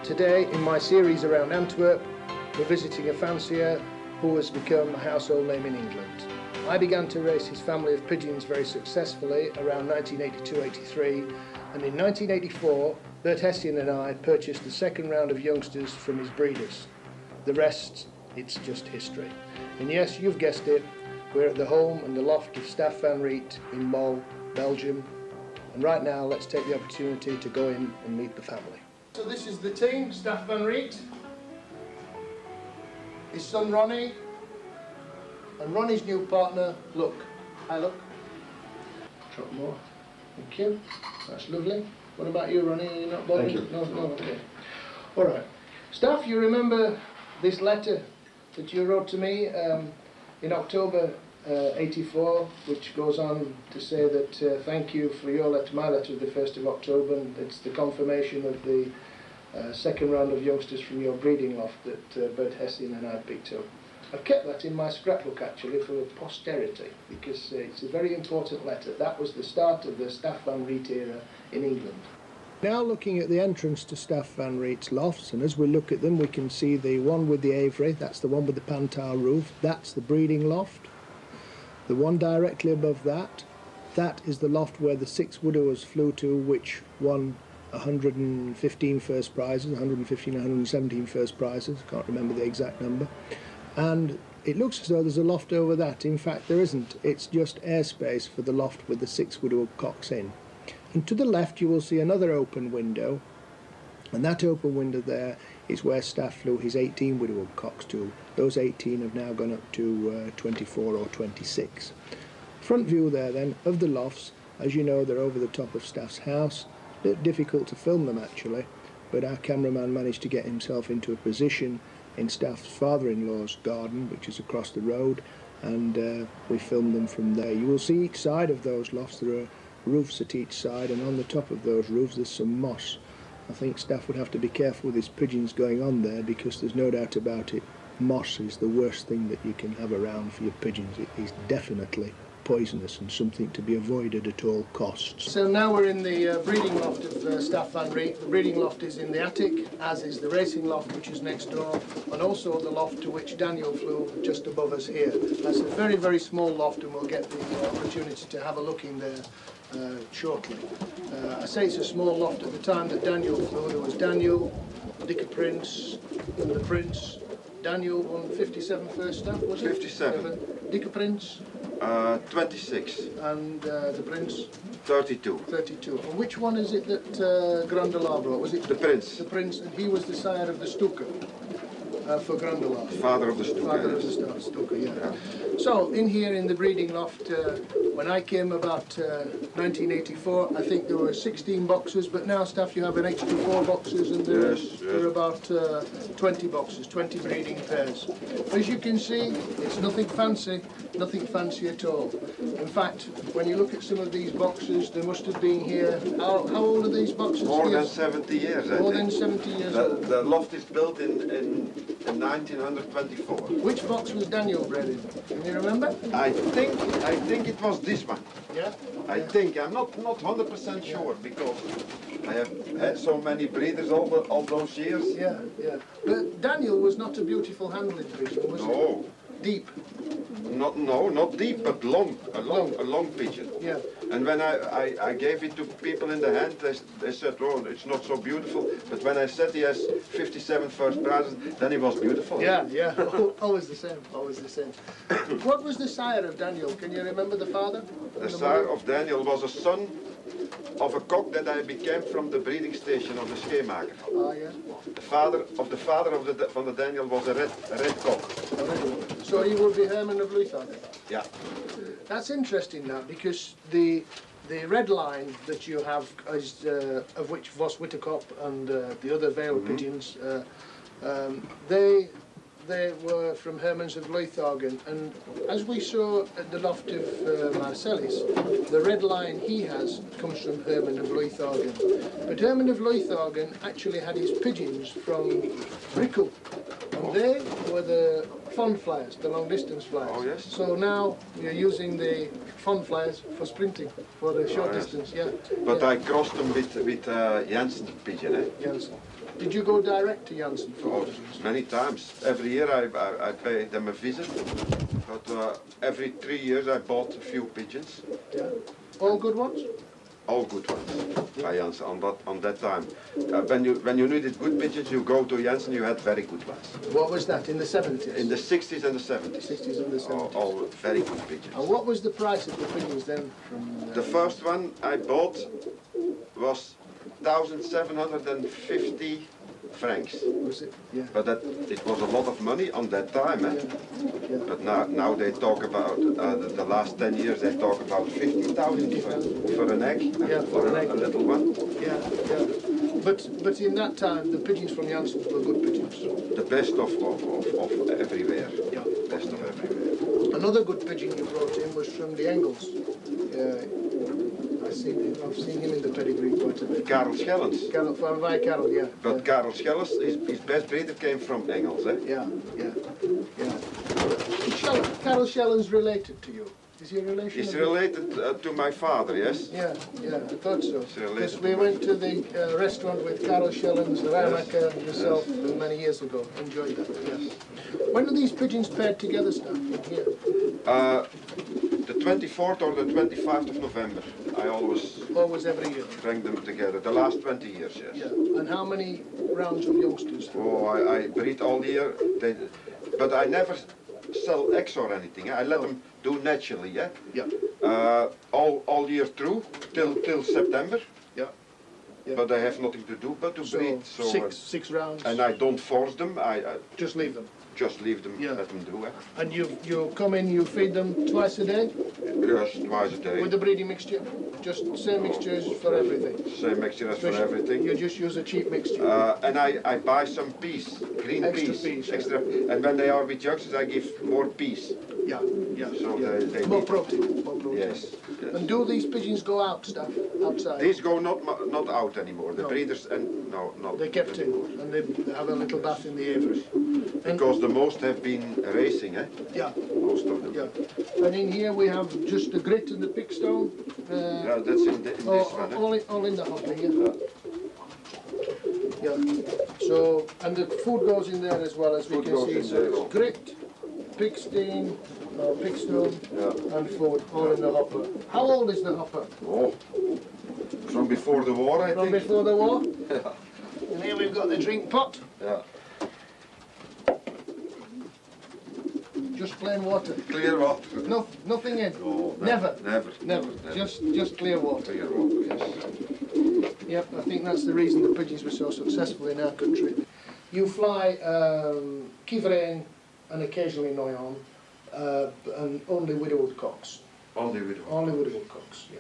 Today, in my series around Antwerp, we're visiting a fancier who has become a household name in England. I began to raise his family of pigeons very successfully around 1982-83, and in 1984, Bert Hessian and I purchased the second round of youngsters from his breeders. The rest, it's just history. And yes, you've guessed it, we're at the home and the loft of Staf Van Reet in Mol, Belgium. And right now, let's take the opportunity to go in and meet the family. So this is the team, Staf Van Reet, his son Ronnie, and Ronnie's new partner, Look. Hi, Look. Drop more. Thank you. That's lovely. What about you, Ronnie? Are you not bothered? Thank you. No, okay. All right. Staf, you remember this letter that you wrote to me in October 84, which goes on to say that thank you for your letter, my letter of the 1st of October, and it's the confirmation of the second round of youngsters from your breeding loft that Bert Hessian and I picked up. I've kept that in my scrapbook actually for posterity because it's a very important letter. That was the start of the Staf Van Reet era in England. Now looking at the entrance to Staf Van Reet's lofts, and as we look at them we can see the one with the aviary, that's the one with the pan-tile roof, that's the breeding loft. The one directly above that, that is the loft where the 6 widowers flew to, which won 115 first prizes, 115 and 117 first prizes, can't remember the exact number. And it looks as though there's a loft over that. In fact, there isn't. It's just airspace for the loft with the 6 widower cocks in. And to the left you will see another open window, and that open window there is where Staf flew his 18 widower cocks to. Those 18 have now gone up to 24 or 26. Front view there then of the lofts. As you know, they're over the top of Staf's house. A bit difficult to film them actually, but our cameraman managed to get himself into a position in Staf's father-in-law's garden, which is across the road, and we filmed them from there. You will see each side of those lofts, there are roofs at each side, and on the top of those roofs there's some moss. I think Staf would have to be careful with his pigeons going on there, because there's no doubt about it, moss is the worst thing that you can have around for your pigeons. It is definitely poisonous and something to be avoided at all costs. So now we're in the breeding loft of Staf Van Reet. The breeding loft is in the attic, as is the racing loft, which is next door, and also the loft to which Daniel flew just above us here. That's a very, very small loft, and we'll get the opportunity to have a look in there shortly. I say it's a small loft. At the time that Daniel flew, there was Daniel, Dikke Prince, and the Prince. Daniel won 57 first Staf, was it? 57. Dikke Prince? 26. And the Prince? 32. 32. And which one is it that Grandelaar brought? Was it the Prince? The Prince, and he was the sire of the Stuka for Grandelaar. Father of the Stuka. Father of the Stuka, yeah. So, in here in the breeding loft, when I came about 1984, I think there were 16 boxes, but now, Staf, you have an extra 4 boxes, and there are about 20 boxes, 20 breeding pairs. As you can see, it's nothing fancy at all. In fact, when you look at some of these boxes, they must have been here, how old are these boxes? More than 70 years, I think. More than 70 years old. The loft is built in 1924. Which box was Daniel bred in? Can you remember? I think it was this one. Yeah? I think. I'm not 100% sure, because I have had so many breeders all those years. Yeah, yeah. But Daniel was not a beautiful handling pigeon, was No. it? Deep. Not deep, but long. A long pigeon. Yeah. And when I gave it to people in the hand, they said, oh, it's not so beautiful. But when I said he has 57 first prizes, then he was beautiful. Yeah, yeah. Always the same, always the same. What was the sire of Daniel? Can you remember the father? The sire of Daniel was a son of a cock that I became from the breeding station of the Scheemaker. Ah, yeah. The father of the Daniel was a red cock. So he would be Herman of Luther? Yeah. That's interesting now, because the red line that you have, is, of which Vos Wittekop and the other Vale pigeons, they were from Hermans of Leuthagen, and as we saw at the loft of Marcellis, the red line he has comes from Herman of Leuthagen. But Herman of Leuthagen actually had his pigeons from Brickel, And they were the fun flyers, the long distance flyers. Oh, yes. So now you're using the fun flyers for sprinting, for the short yes. distance, yeah. But yeah. I crossed them with Janssen pigeon. Eh? Janssen. Did you go direct to Janssen for Oh, pigeons? many times. Every year I pay them a visit. But every 3 years I bought a few pigeons. Yeah. All good ones? All good ones by Janssen on that time. When you needed good pigeons, you go to Janssen, you had very good ones. What was that, in the 70s? In the 60s and the 70s. 60s and the 70s. All very good pigeons. And what was the price of the pigeons then? From, The first one I bought was 1,750 francs. Was it? Yeah. But it was a lot of money on that time. Eh? Yeah. But now they talk about, the last 10 years they talk about 50,000 for an egg, Yeah, for a little one. Yeah, yeah. But in that time, the pigeons from Janssen were good pigeons. The best of everywhere. Yeah. Best of everywhere. Another good pigeon you brought in was from the Engels. I've seen him in the pedigree quite a bit. Karel Schellens. Van Karel, yeah. But Karel Schellens, his best breeder came from Engels. Eh? Yeah. Karel Schellens related to you? Is he a relation? He's related to my father, yes? Yeah, I thought so. related Because to we went to the restaurant with Karel Schellens, Rijmaker and yourself many years ago. Enjoyed that, yes. When are these pigeons paired together, Staf, here? The 24th or the 25th of November. I always Every year? bring them together. The last 20 years, yes. Yeah. And how many rounds of youngsters? Oh, I breed all year. But I never sell eggs or anything. I let them do naturally, yeah? Yeah. All year through, till September. Yeah. But they have nothing to do but to breed. So six rounds. And I don't force them. I just leave them. just leave them, Yeah. let them do it. And you come in, you feed them twice a day? Yes, twice a day. With the breeding mixture? Just same mixtures for everything? Same mixture as for everything. You just use a cheap mixture? And I buy some peas, green Extra peas. peas, yeah. Extra. And when they are with youngsters, I give more peas. Yeah. So yeah. they More need- protein. Yes. And do these pigeons go out, Staf, outside? These go not out anymore. The No. breeders and no, not. They're kept in, and they have a little bath in the aviary. Because the most have been racing, eh? Yeah. Most of them. Yeah. And in here we have just the grit and the pickstone. Yeah, that's in this one. Eh? All in the hopper, yeah. Yeah. So, and the food goes in there as well, as we Food can goes see. in So there. it's grit, pickstone, and food, all in the hopper. How old is the hopper? Oh, from before the war, I From think. before the war? Yeah. And here we've got the drink pot. Yeah. Just plain water. Clear water. No, nothing in. No, Never. Never. Just clear water. Clear water, yes. Yep, I think that's the reason the pigeons were so successful in our country. You fly Kievereen and occasionally Noyon, and only widowed cocks. Only with Only widowed cocks, yeah.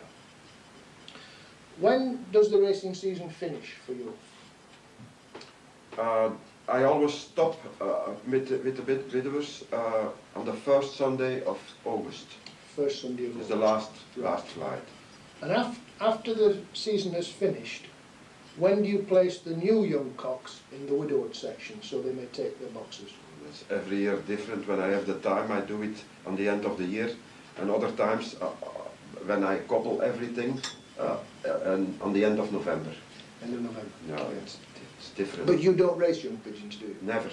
When does the racing season finish for you? I always stop with the widowers on the first Sunday of August. First Sunday of It's the August. last flight. And after the season has finished, when do you place the new young cocks in the widowed section so they may take their boxes? It's every year different. When I have the time, I do it on the end of the year, and other times when I couple everything, and on the end of November. End of November. No, it's different. But you don't race young pigeons, do you? Never.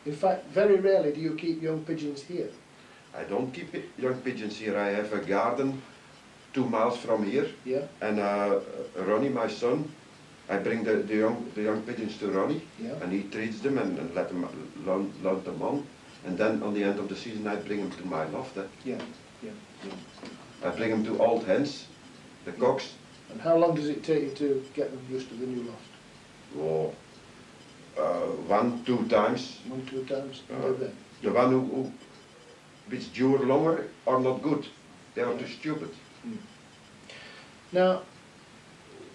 In fact, very rarely do you keep young pigeons here. I don't keep young pigeons here. I have a garden 2 miles from here, Yeah. and Ronnie, my son, I bring the young pigeons to Ronnie, Yeah. and he treats them and let them learn them on, and then on the end of the season I bring them to my loft. Yeah. I bring them to old hens, the cocks. And how long does it take you to get them used to the new loft? Oh, 1-2 times. 1-2 times? And they're there. The one who which dure longer are not good. They are too stupid. Now,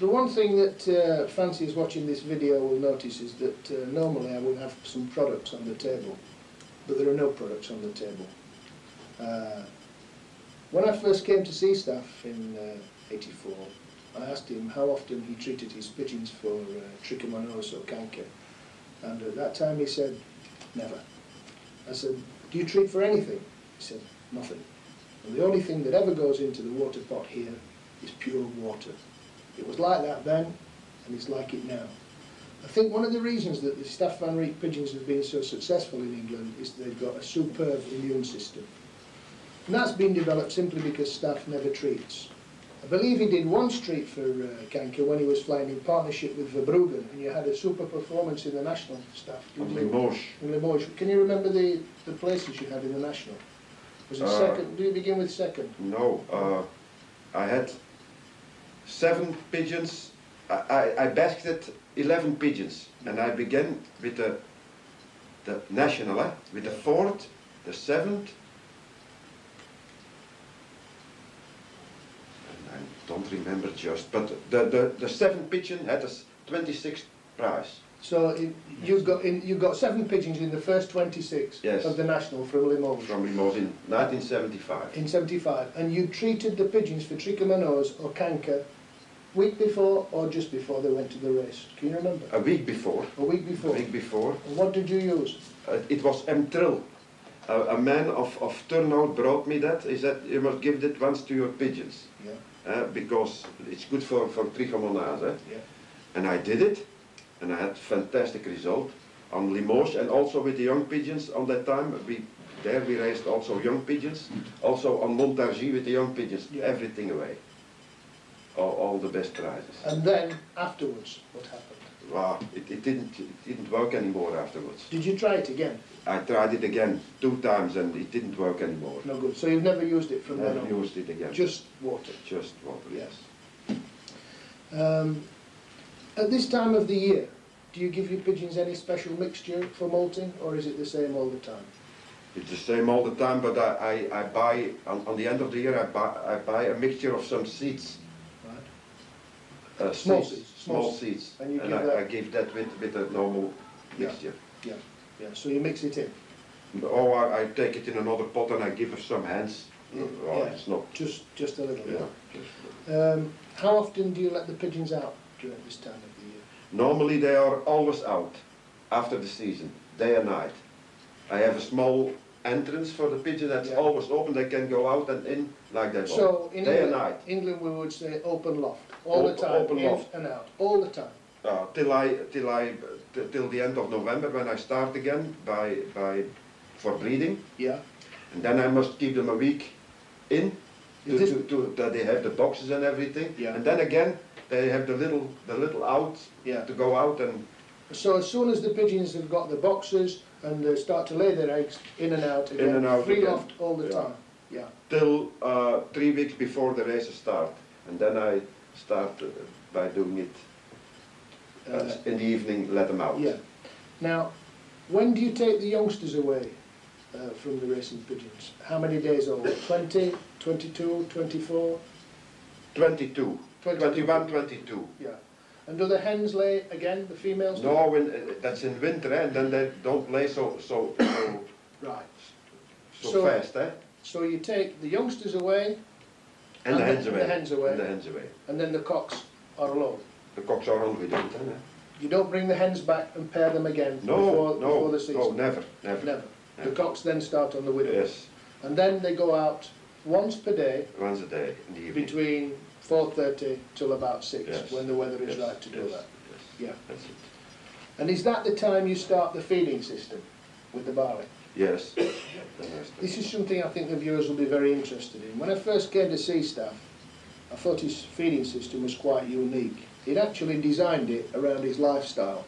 the one thing that fanciers watching this video will notice is that normally I would have some products on the table, but there are no products on the table. When I first came to see Staf in '84, I asked him how often he treated his pigeons for trichomonas or canker, and at that time he said Never. I said, do you treat for anything? He said, nothing. And the only thing that ever goes into the water pot here is pure water. It was like that then, and it's like it now. I think one of the reasons that the Staf Van Reet pigeons have been so successful in England is they've got a superb immune system. And that's been developed simply because Staf never treats. I believe he did one treat for canker when he was flying in partnership with Verbruggen, and you had a super performance in the national Staf. On Limoges. In Limoges. Can you remember the places you had in the national? Was it second? Do you begin with second? No, I had 7 pigeons. I basketed 11 pigeons, and I began with the national, with the 4th, the 7th. I don't remember just, but the 7th pigeon had a 26th prize. So you got 7 pigeons in the first 26 yes. of the national from Limoges. From Limoges in 1975. In 75, and you treated the pigeons for trichomonas or canker week before or just before they went to the race. Can you remember? A week before. A week before. A week before. And what did you use? It was M-Trill. A man of Turnhout brought me that. He said, you must give that once to your pigeons. Yeah. Because it's good for trichomonas. Yeah. And I did it, and I had fantastic result on Limoges, and also with the young pigeons on that time. We raised also young pigeons. Also on Montargis with the young pigeons, yeah. Everything away. All the best prizes. And then afterwards, what happened? Wow, it didn't work anymore afterwards. Did you try it again? I tried it again 2 times and it didn't work anymore. No good. So you've never used it from then on? Never used it again. Just water? Just water, yes. At this time of the year, do you give your pigeons any special mixture for molting, or is it the same all the time? It's the same all the time, but I buy, on the end of the year, I buy a mixture of some seeds. Right. Small seeds. And I give that with a normal mixture. Yeah. Yeah, so you mix it in? Or I take it in another pot and I give it some hands. Yeah. It's not. Just a little bit. Yeah. How often do you let the pigeons out during this time of the year? Normally they are always out after the season, day and night. I have a small entrance for the pigeon that's always open. They can go out and in like that. So in day and night. England we would say open loft all the time, open in loft. and out, all the time. Till the end of November when I start again for breeding. Yeah. And then I must keep them a week in that they have the boxes and everything. Yeah. And then again they have the little out to go out and. So as soon as the pigeons have got the boxes and they start to lay their eggs, in and out again, in and out free again. loft all the time. Yeah. Till 3 weeks before the races start, and then I start by doing it in the evening. Let them out. Yeah. Now, when do you take the youngsters away from the racing pigeons? How many days old? 20, 22, 24? 22. 21, 22. Yeah. And do the hens lay again, the females? No, that's in winter, and then they don't lay so right. so fast. So you take the youngsters away, and the hens away. And the hens away. And the hens away. And then the cocks are alone. The cocks are on with it. You don't bring the hens back and pair them again before the season? No, never. The cocks then start on the widow. Yes. And then they go out once per day. Once a day in the evening. Between 4:30 till about 6, yes. when the weather is right to do that. Yes. Yeah. That's it. And is that the time you start the feeding system with the barley? Yes. This is something I think the viewers will be very interested in. When I first came to see Staf, I thought his feeding system was quite unique. He'd actually designed it around his lifestyle,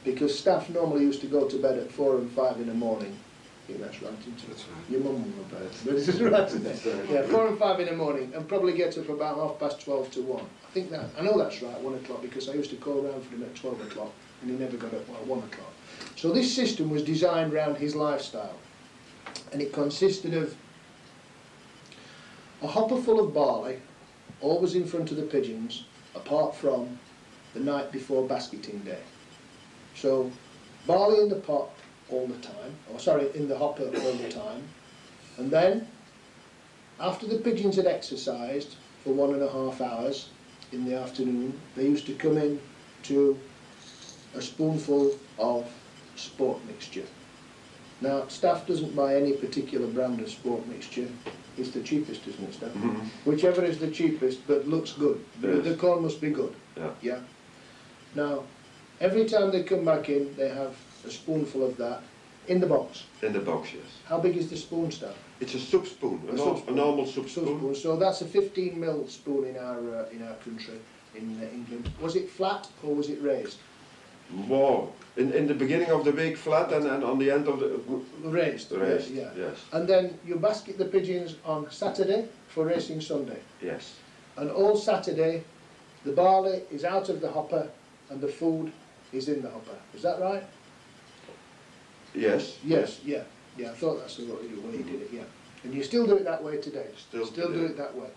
because Staf normally used to go to bed at 4 and 5 in the morning. I think that's right, isn't it? That's right. Your mum will know better, but this is right, isn't it? Yeah, 4 and 5 in the morning, and probably get up about 12:30 to 1. I know that's right, 1 o'clock, because I used to call around for him at 12 o'clock, and he never got up at 1 o'clock. So this system was designed around his lifestyle, and it consisted of a hopper full of barley, always in front of the pigeons, apart from the night before basketing day. So barley in the pot all the time, in the hopper all the time, and then after the pigeons had exercised for 1.5 hours in the afternoon, they used to come in to a spoonful of sport mixture. Now, Staf doesn't buy any particular brand of sport mixture. It's the cheapest, isn't it, Staf? Mm-hmm. Whichever is the cheapest, but looks good. Yes. The corn must be good. Yeah. Yeah. Now, every time they come back in, they have a spoonful of that in the box. In the box, yes. How big is the spoon, Staf? It's a soup spoon, a normal soup spoon. So that's a 15 ml spoon in our country, in England. Was it flat or was it raised? More. In the beginning of the week flat and on the end of the... Raised. Raised, Yeah. yes. And then you basket the pigeons on Saturday for racing Sunday. Yes. And all Saturday, the barley is out of the hopper and the food is in the hopper. Is that right? Yes. Yes, yeah. Yeah, I thought that's the way you did it, yeah. And you still do it that way today? Still do it that way.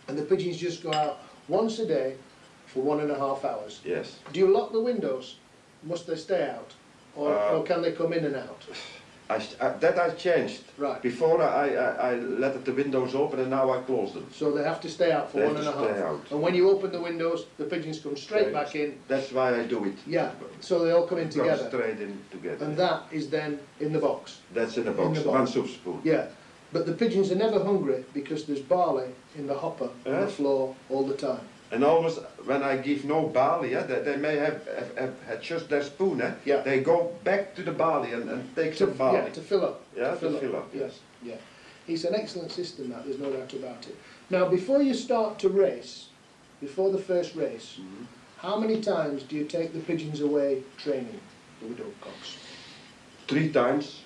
And the pigeons just go out once a day for 1.5 hours. Yes. Do you lock the windows? Must they stay out? Or can they come in and out? That I changed. Right. Before I let the windows open and now I close them. So they have to stay out for They 1.5 have to stay out. And when you open the windows, the pigeons come straight back in. That's why I do it. Yeah, so they all come in together. Straight in together. And that is then in the box. That's in the box, In the box. one soup spoon. Yeah, but the pigeons are never hungry because there's barley in the hopper on the floor all the time. And always, when I give no barley, they may have just their spoon, Yeah. they go back to the barley and take some barley. Yeah, to fill up. Yeah, to fill up, Yes, yeah. It's an excellent system, that, there's no doubt about it. Now, before you start to race, before the first race, how many times do you take the pigeons away training, the woodcocks? 3 times.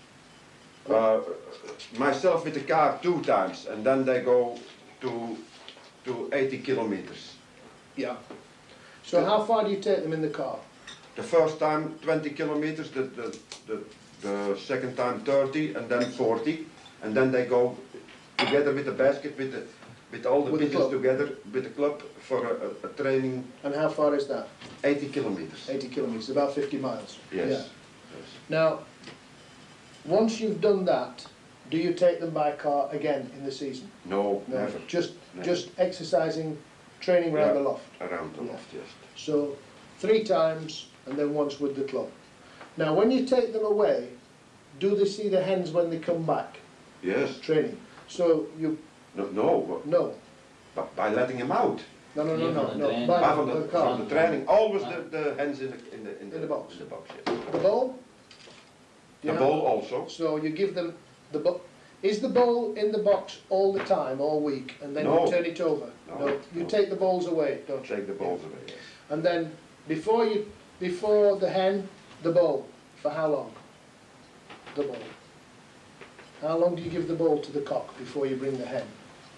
Myself with the car 2 times, and then they go to 80 kilometers. Yeah. So how far do you take them in the car? The first time 20 kilometers, the second time 30, and then 40, and then they go together with the basket, with all the pigeons together, with the club for a training. And how far is that? 80 kilometers. 80 kilometres, about 50 miles. Yes. Yeah. Yes. Now, once you've done that, do you take them by car again in the season? No, never. Just Never. just exercising, training around the loft. Around the loft, yes. So 3 times and then once with the club. Now, when you take them away, do they see the hens when they come back? Yes. Training. So you No. But by letting them out. No. By car. from the training, always the hens in the box. In the box, yes. The bowl. The bowl also. So you give them the bowl. Is the bowl in the box all the time, all week, and then No. you turn it over? No. You take the bowls away, don't you? Take the bowls away, yes. And then before the hen, the bowl. For how long? The bowl. How long do you give the bowl to the cock before you bring the hen?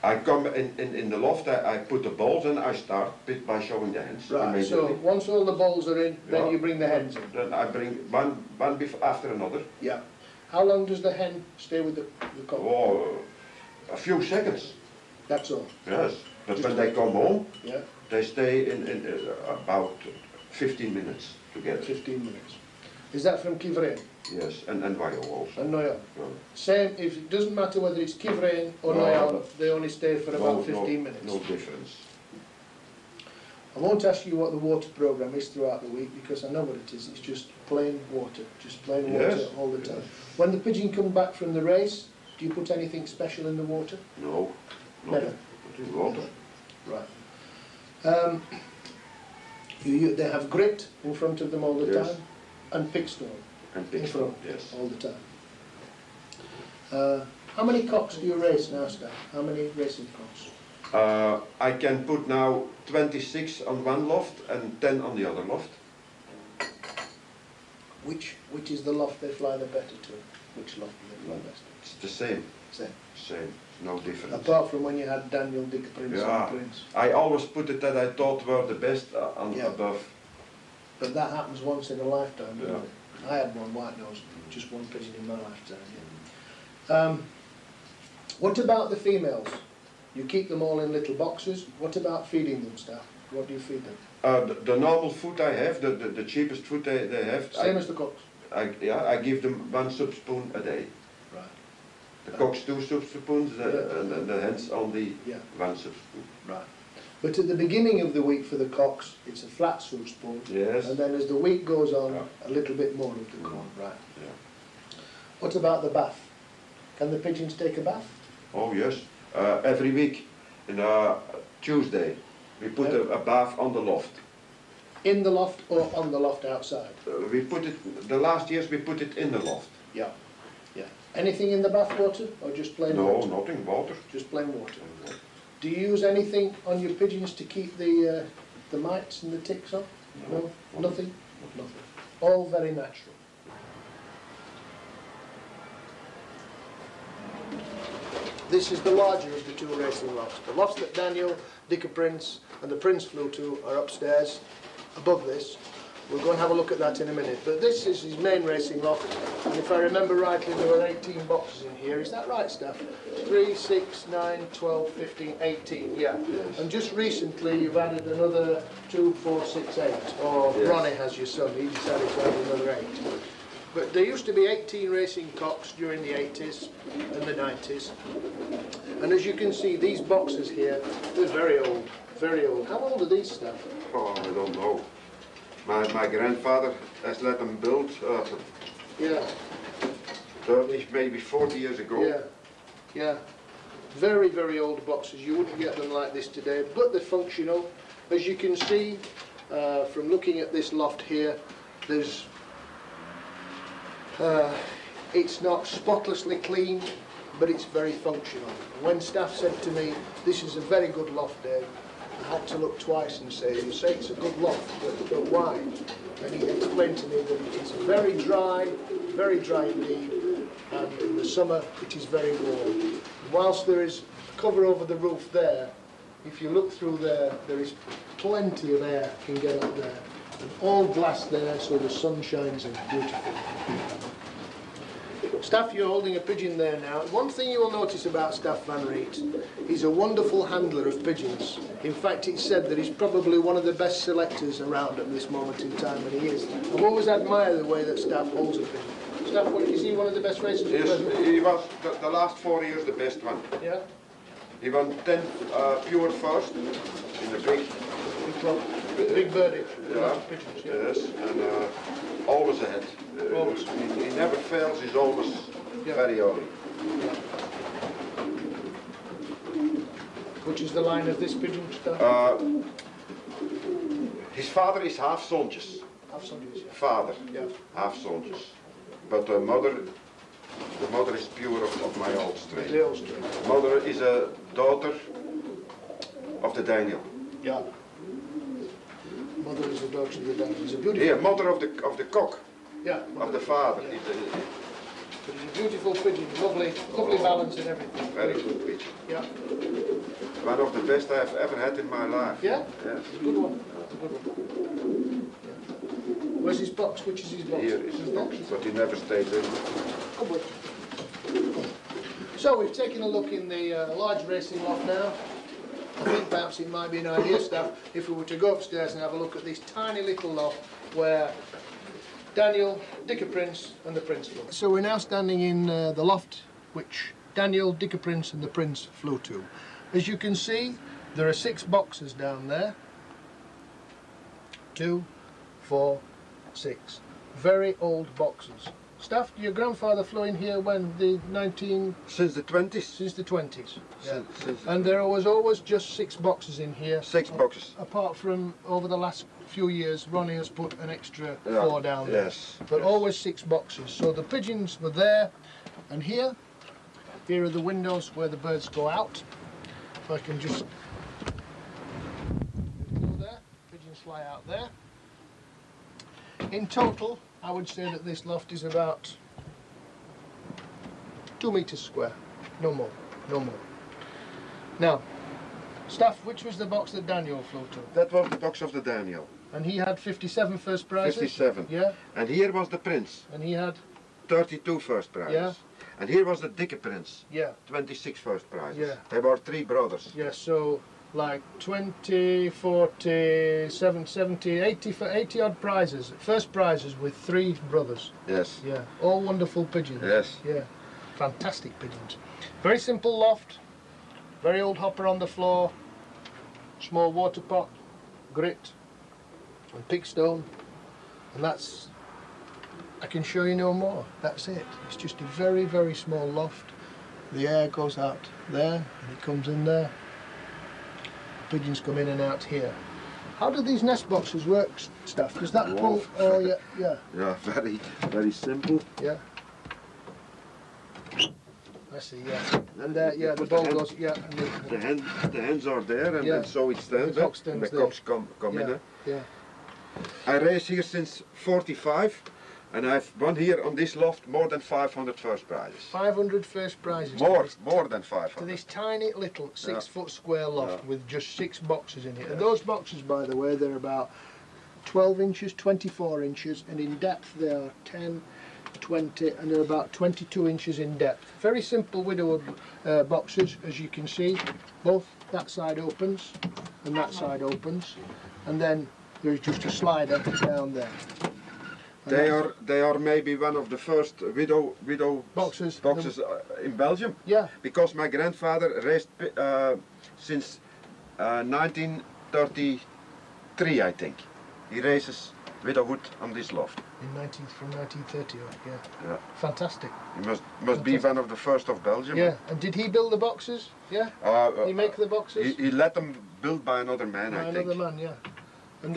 I come in the loft, I put the bowls and I start by showing the hens. Right, so once all the bowls are in, then you bring the hens in. Then I bring one after another. Yeah. How long does the hen stay with the cock? Oh, a few seconds. That's all. Yes, but when they come home, Yeah. they stay in about 15 minutes together. 15 minutes. Is that from Kivrain? Yes, and Wajo also. And Noyan? No. Same, if it doesn't matter whether it's Kivrain or No, Noyan, they only stay for about 15 minutes. No difference. I won't ask you what the water programme is throughout the week because I know what it is. It's just plain water, Yes, all the time. yes. When the pigeon come back from the race, do you put anything special in the water? No. Never. Put in water. Right. They have grit in front of them all the Yes. time, and pickstone And in big front yes. all the time. How many cocks do you race now, Staf? How many racing cocks? I can put now 26 on one loft and 10 on the other loft. Which is the loft they fly the better to? Which loft do they fly best? It's the same. Same. No difference. Apart from when you had Daniel, Dick, Prince Yeah. and Prince. I always put it that I thought were the best Yeah. above. But that happens once in a lifetime, doesn't Yeah. it? I had one white nose, just one pigeon in my lifetime. Yeah. What about the females? You keep them all in little boxes. What about feeding them, Staf? What do you feed them? The normal food I have, the cheapest food they have. Same as the cocks. I give them 1 soup spoon a day. Right. The cocks 2 soup spoons Yeah. and the hens only Yeah. 1 soup spoon. Right. But at the beginning of the week for the cocks, it's a flat soup spoon. Yes. And then as the week goes on, Yeah. a little bit more of the corn. Right. Yeah. What about the bath? Can the pigeons take a bath? Oh yes, every week, in Tuesday, we put a bath on the loft. In the loft or on the loft outside? We put it, the last years we put it in the loft. Yeah, yeah. Anything in the bath water or just plain water? No, nothing, water. Just plain water. Do you use anything on your pigeons to keep the mites and the ticks off? No? Nothing? Nothing. All very natural. This is the larger of the two racing lofts. The lofts that Daniel, Dicker Prince and the Prince flew to are upstairs, above this. We'll go and have a look at that in a minute. But this is his main racing loft, and if I remember rightly, there were 18 boxes in here. Is that right, Staf? 3, 6, 9, 12, 15, 18, yeah. Yes. And just recently you've added another 2, 4, 6, 8. Or Yes. Ronnie has, your son, he decided to add another 8. But there used to be 18 racing cocks during the 80s and the 90s. And as you can see, these boxes here, they're very old, very old. How old are these, Staf? Oh, I don't know. My grandfather has let them build Yeah. 30, maybe 40 years ago. Yeah, yeah. Very, very old boxes. You wouldn't get them like this today, but they're functional. As you can see from looking at this loft here, there's it's not spotlessly clean, but it's very functional. When Staf said to me, "This is a very good loft, Dave," I had to look twice and say, "You say it's a good loft, but why?" And he explained to me that it is very dry indeed, and in the summer it is very warm. Whilst there is cover over the roof there, if you look through there is plenty of air can get up there. And all glass there, so the sun shines in. Beautiful. Staf, you're holding a pigeon there now. One thing you will notice about Staf Van Reet, he's a wonderful handler of pigeons. In fact, it's said that he's probably one of the best selectors around at this moment in time, and he is. I've always admired the way that Staf holds a pigeon. Staf, is he one of the best racers? Yes, he was the last 4 years the best one. Yeah? He won 10 pure first in the big Club. Big birdie. Yeah, Pigeons, yeah. yes, and always ahead. Always. He never fails, he's always very early. Which is the line of this pigeon, Staf? His father is half Sontjes. Half Sundays, yeah. Father, Yeah. half Sontjes. But the mother is pure of my old strain. The old strain. Mother is a daughter of the Daniel. Yeah. Mother is the daughter of the Daniel. He's a beautiful. Yeah, mother of the cock, Yeah. of the father. Yeah. He's But he's a beautiful pigeon. Lovely balance and everything. a very good pigeon. Yeah. One of the best I've ever had in my life. Yeah? Yes. It's a good one. It's a good one. Yeah. Where's his box? Which is his box? Here is his box, but he never stayed in. Come with. So we've taken a look in the large racing loft now. I think perhaps it might be an idea, Staf, if we were to go upstairs and have a look at this tiny little loft where Daniel, Dicker Prince and the Prince flew. So we're now standing in the loft which Daniel, Dicker Prince and the Prince flew to. As you can see, there are 6 boxes down there. 2, 4, 6. Very old boxes. Staf, your grandfather flew in here when? Since the 20s. Since the 20s. Yeah. Since And there was always just 6 boxes in here. 6 boxes. Apart from over the last few years, Ronnie has put an extra 4 down there. Yes. But always 6 boxes. So the pigeons were there, and here are the windows where the birds go out. If I can just go there, pigeons fly out there. In total, I would say that this loft is about 2 metres square, no more, no more. Now, Staf, which was the box that Daniel flew to? That was the box of the Daniel. And he had 57 first prizes? 57. Yeah. And here was the Prince. And he had? 32 first prizes. Yeah. And here was the Dicker Prince. Yeah. 26 first prizes. Yeah. They were 3 brothers. Yeah, so like 20, 40, 70, 80 odd prizes. First prizes with 3 brothers. Yes. Yeah, all wonderful pigeons. Yes. Yeah, fantastic pigeons. Very simple loft, very old hopper on the floor, small water pot, grit and pig stone, and that's I can show you no more. That's it. It's just a very, very small loft. The air goes out there and it comes in there. Pigeons come in and out here. How do these nest boxes work, Staf? Does that pull? Oh yeah, yeah. Yeah, very, very simple. Yeah. I see. Yeah. And there, yeah, the ball goes. Yeah. And The hens are there, and, yeah. and so it stands. The cock stands and the there. cocks come Yeah. in. Yeah. I race here since 45, and I've won here on this loft more than 500 first prizes. 500 first prizes. More than 500. To this tiny little 6-foot square loft with just 6 boxes in it. Yes. And those boxes, by the way, they're about 12 inches, 24 inches, and in depth they are 10, 20, and they're about 22 inches in depth. Very simple widowwood boxes, as you can see. Both that side opens and that side opens, and then there's just a slider down there. They are maybe one of the first widow boxes in Belgium. Yeah. Because my grandfather raced since 1933, I think. He races widowhood on this loft. From 1930, yeah. Yeah. Fantastic. He must be one of the first of Belgium. Yeah. And did he build the boxes? Yeah. He make the boxes? He let them built by another man, I think. Another man, yeah. And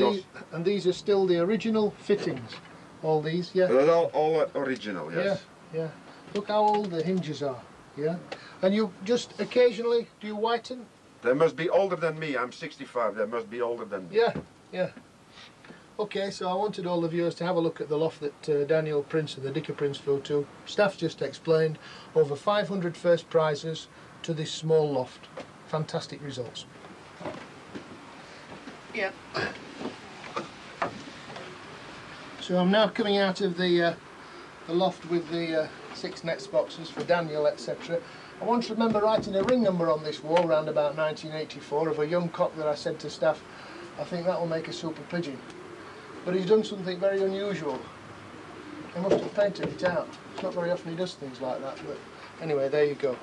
these are still the original fittings. All these, yeah. They're all original, yes. Yeah, yeah. Look how old the hinges are, yeah. And you just occasionally, do you whiten? They must be older than me. I'm 65. They must be older than me. Yeah, yeah. Okay, so I wanted all the viewers to have a look at the loft that Daniel Prince and the Dicker Prince flew to. Staf just explained over 500 first prizes to this small loft. Fantastic results. Yeah. So I'm now coming out of the loft with the 6 nest boxes for Daniel, etc. I once remember writing a ring number on this wall around about 1984 of a young cock that I said to Staf, I think that will make a super pigeon. But he's done something very unusual. He must have painted it out. It's not very often he does things like that, but anyway, there you go.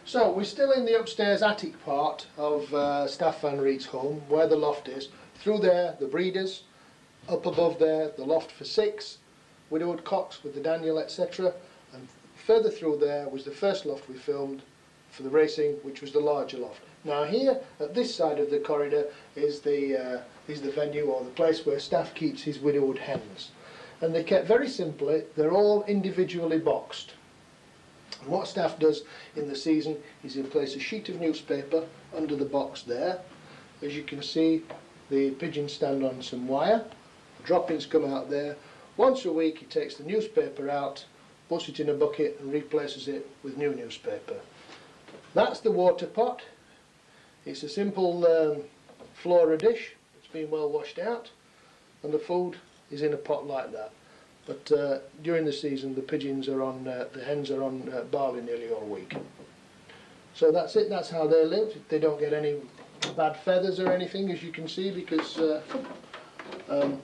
So we're still in the upstairs attic part of Staf Van Reet's home, where the loft is. Through there, the breeders. Up above there, the loft for 6 widowwood cocks with the Daniel, etc. And further through there was the first loft we filmed for the racing, which was the larger loft. Now here, at this side of the corridor, is the venue, or the place where Staf keeps his widowwood hens. And they're kept very simply. They're all individually boxed. And what Staf does in the season is he'll place a sheet of newspaper under the box there. As you can see, the pigeons stand on some wire. Droppings come out there. Once a week he takes the newspaper out, puts it in a bucket and replaces it with new newspaper. That's the water pot. It's a simple flora dish. It's been well washed out, and the food is in a pot like that. But during the season the pigeons are on, the hens are on barley nearly all week. So that's it, that's how they live. They don't get any bad feathers or anything, as you can see, because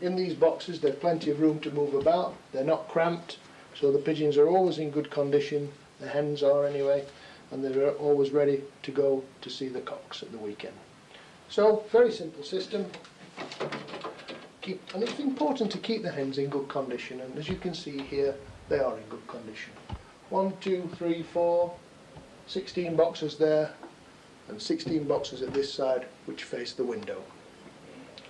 in these boxes there's plenty of room to move about. They're not cramped, so the pigeons are always in good condition. The hens are anyway, and they're always ready to go to see the cocks at the weekend. So very simple system. And it's important to keep the hens in good condition, and as you can see here, they are in good condition. 1, 2, 3, 4, 16 boxes there, and 16 boxes at this side which face the window.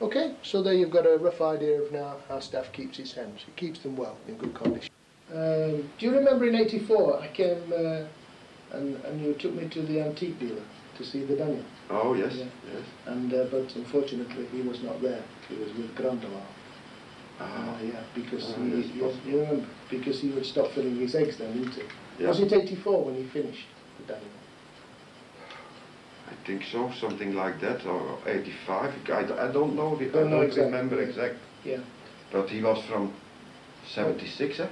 Okay, so there you've got a rough idea of now how Staf keeps his hens. He keeps them well, in good condition. Do you remember in '84 I came and you took me to the antique dealer to see the Daniel? Oh yes, Yeah. yes. And but unfortunately he was not there. He was with Grandela. Yeah, because you remember, because he would stop filling his eggs then, didn't he? Yeah. Was it '84 when he finished the Daniel? I think so, something like that, or 85. I don't know. I Don't know don't exactly. remember exact. Yeah. But he was from 76, eh?